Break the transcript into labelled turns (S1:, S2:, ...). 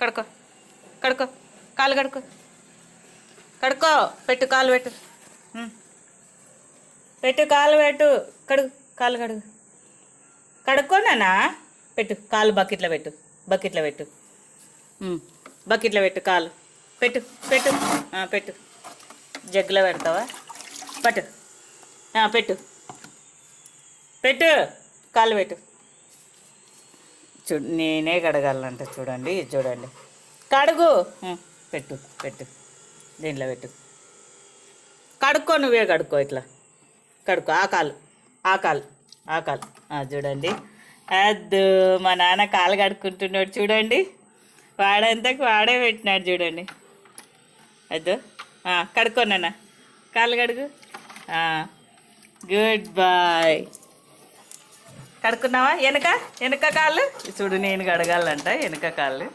S1: కడుక్కో కడుక్కో కాలు కడుక్కో కడుక్కో పెట్టు కాలు పెట్టు పెట్టు కాలు పెట్టు కడుగు కాలు కడుగు కడుక్కోనా పెట్టు కాలు బకెట్లో పెట్టు బకెట్లో పెట్టు బకెట్లో పెట్టు కాలు పెట్టు పెట్టు పెట్టు జగ్గులో పెడతావా పట్టు పెట్టు పెట్టు కాలు పెట్టు నేనే కడగాలంట చూడండి చూడండి కడుగు పెట్టు పెట్టు దీంట్లో పెట్టు కడుక్కో నువ్వే కడుక్కో ఇట్లా కడుక్కో ఆ కాలు ఆ కాలు ఆ కాలు చూడండి అద్దు మా నాన్న కాలు కడుక్కుంటున్నాడు చూడండి వాడంతకు వాడే పెట్టినాడు చూడండి అద్దు కడుక్కోనన్న కాలు కడుగు గుడ్ బాయ్ కడుక్కున్నావా వెనక వెనక కాళ్ళు చూడు నేను కడగాలంట వెనక కాళ్ళు